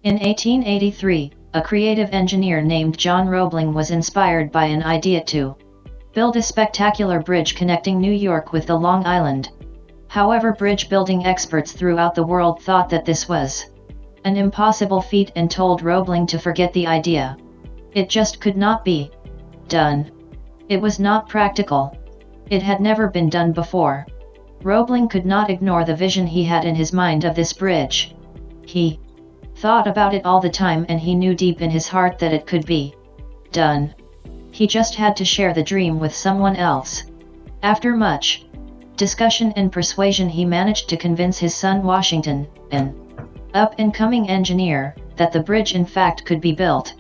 In 1883, a creative engineer named John Roebling was inspired by an idea to build a spectacular bridge connecting New York with the Long Island. However, bridge building experts throughout the world thought that this was an impossible feat and told Roebling to forget the idea. It just could not be done. It was not practical. It had never been done before. Roebling could not ignore the vision he had in his mind of this bridge. He thought about it all the time, and he knew deep in his heart that it could be done. He just had to share the dream with someone else. After much discussion and persuasion, he managed to convince his son Washington, an up-and-coming engineer, that the bridge in fact could be built.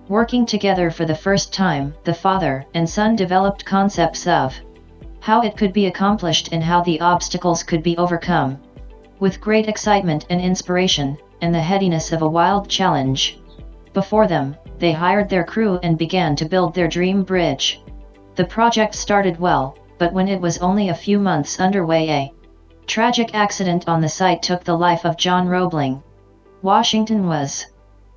Working together for the first time, the father and son developed concepts of how it could be accomplished and how the obstacles could be overcome. With great excitement and inspiration, and the headiness of a wild challenge before them, they hired their crew and began to build their dream bridge. The project started well, but when it was only a few months underway, a tragic accident on the site took the life of John Roebling. Washington was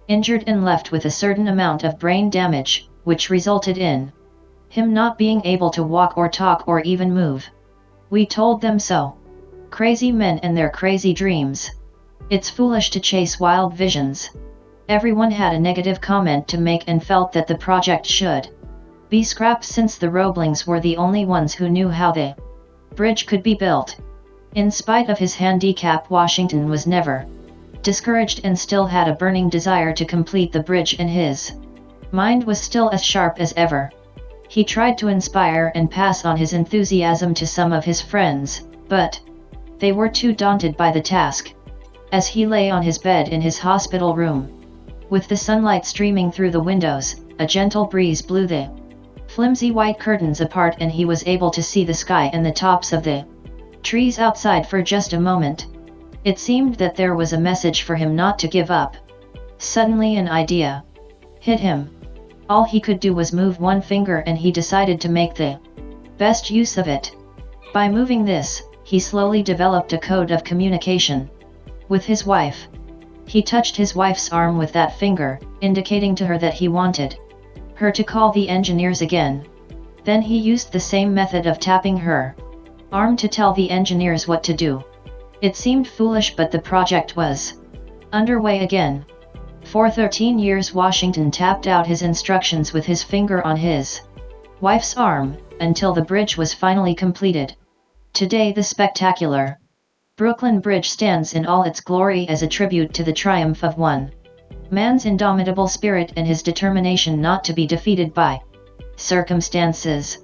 injured and left with a certain amount of brain damage, which resulted in him not being able to walk or talk or even move. We told them so. Crazy men and their crazy dreams. It's foolish to chase wild visions. Everyone had a negative comment to make and felt that the project should be scrapped, since the Roeblings were the only ones who knew how the bridge could be built. In spite of his handicap, Washington was never discouraged and still had a burning desire to complete the bridge, and his mind was still as sharp as ever. He tried to inspire and pass on his enthusiasm to some of his friends, but they were too daunted by the task. As he lay on his bed in his hospital room, with the sunlight streaming through the windows, a gentle breeze blew the flimsy white curtains apart, and he was able to see the sky and the tops of the trees outside for just a moment. It seemed that there was a message for him not to give up. Suddenly an idea hit him. All he could do was move one finger, and he decided to make the best use of it. By moving this, he slowly developed a code of communication with his wife. He touched his wife's arm with that finger, indicating to her that he wanted her to call the engineers again. Then he used the same method of tapping her arm to tell the engineers what to do. It seemed foolish, but the project was underway again. For 13 years Washington tapped out his instructions with his finger on his wife's arm, until the bridge was finally completed. Today the spectacular Brooklyn Bridge stands in all its glory as a tribute to the triumph of one man's indomitable spirit and his determination not to be defeated by circumstances.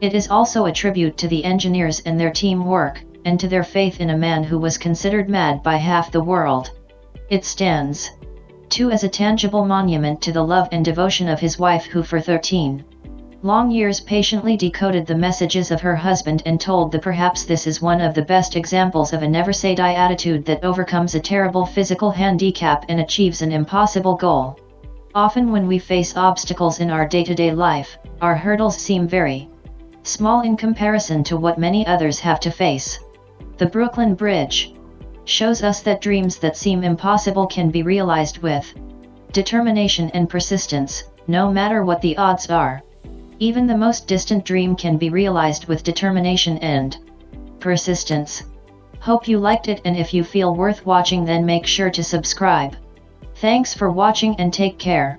It is also a tribute to the engineers and their teamwork, and to their faith in a man who was considered mad by half the world. It stands too as a tangible monument to the love and devotion of his wife, who for 13 long years patiently decoded the messages of her husband and told the perhaps this is one of the best examples of a never say die attitude that overcomes a terrible physical handicap and achieves an impossible goal. Often when we face obstacles in our day-to-day life, our hurdles seem very small in comparison to what many others have to face. The Brooklyn Bridge shows us that dreams that seem impossible can be realized with determination and persistence, no matter what the odds are. Even the most distant dream can be realized with determination and persistence. Hope you liked it, and if you feel worth watching, then make sure to subscribe. Thanks for watching and take care.